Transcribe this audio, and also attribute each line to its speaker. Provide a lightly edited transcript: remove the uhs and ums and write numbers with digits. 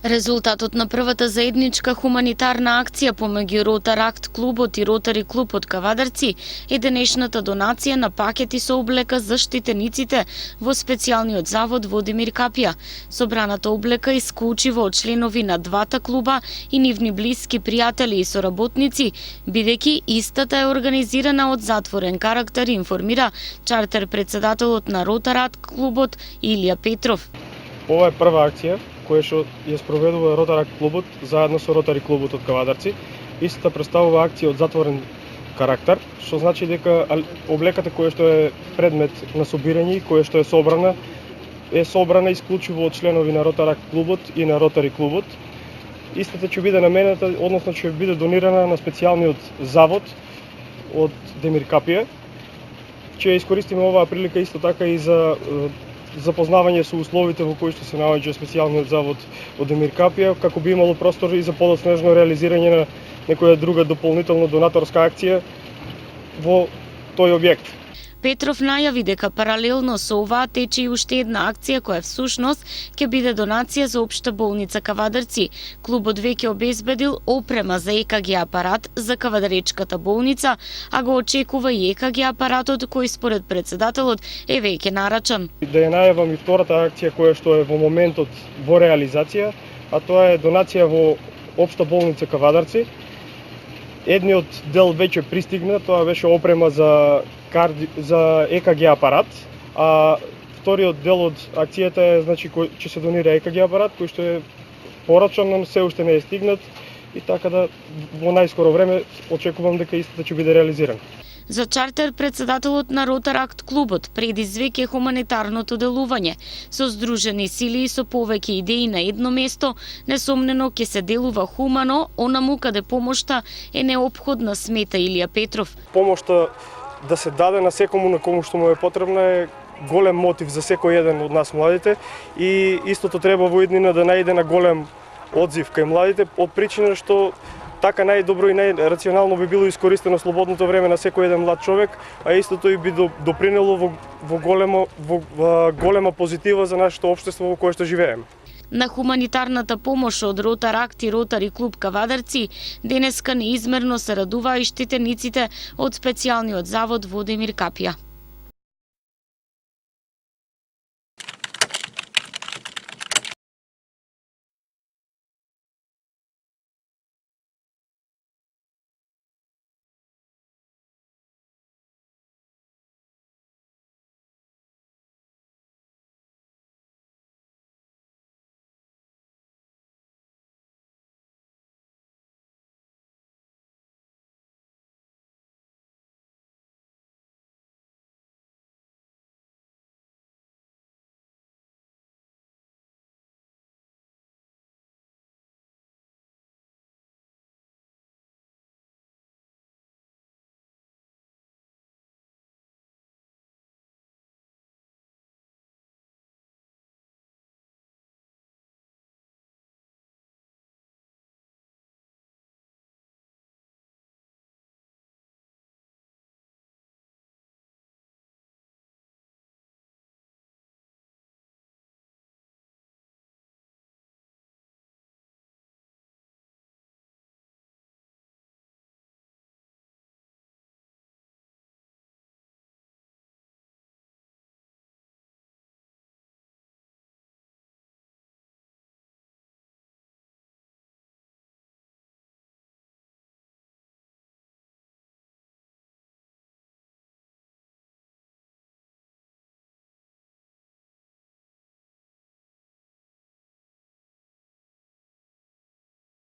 Speaker 1: Резултатот на првата заедничка хуманитарна акција помеѓу Ротаракт клубот и Ротари клуб од Кавадарци е денешната донација на пакети со облека за штитениците во специјалниот завод Водимир Капија. Собраната облека исклучиво од членови на двата клуба и нивни блиски пријатели и соработници, бидејќи истата е организирана од затворен карактер, информира чартер председателот на Ротаракт клубот Илија Петров.
Speaker 2: Ова е прва акција која што ја спроведува Ротаракт клубот заедно со Ротари клубот од Кавадарци. Истата представува акција од затворен карактер, што значи дека облеката која што е предмет на собирање, која што е собрана исклучиво од членови на Ротаракт клубот и на Ротари клубот. Истата ќе биде наменета, односно ќе биде донирана на специјалниот завод од Демир Капија. Ќе искористиме оваа прилика исто така и за запознавање со условите во кои што се наоѓа специјалниот завод од Демир Капија, како би имало простор и за подоцнежно реализирање на некоја друга дополнителна донаторска акција во тој објект.
Speaker 1: Петров најави дека паралелно со оваа тече и уште една акција која всушност ќе биде донација за општа болница Кавадарци. Клубот веќе обезбедил опрема за ЕКГ апарат за Кавадаречката болница, а го очекува и ЕКГ апаратот кој според председателот е веќе нарачан.
Speaker 2: Да ја најавам и втората акција која што е во моментот во реализација, а тоа е донација во општа болница Кавадарци. Едниот дел веќе пристигна, тоа беше опрема за ЕКГ апарат, а вториот дел од акцијата е значи кој ќе се донира ЕКГ апарат кој што е порачан, но се уште не е стигнат и така да во најскоро време очекувам дека истата ќе биде реализирана.
Speaker 1: За чартер председателот на Ротаракт клубот предизвика хуманитарното делување. Со здружени сили и со повеќе идеи на едно место, несомнено ќе се делува хумано, онаму каде помошта е неопходна, смета Илија Петров.
Speaker 2: Помошта да се даде на секому на кому што му е потребна е голем мотив за секој еден од нас младите и истото треба во иднина да најде на голем одзив кај младите од причина што така најдобро и најрационално би било искористено слободното време на секој еден млад човек, а истото и би допринело во голема позитива за нашето општество во кое што живееме.
Speaker 1: На хуманитарната помош од Ротаракт и Ротари клуб Кавадарци денеска неизмерно се радуваа и штитениците од специјалниот завод Водимир Капија.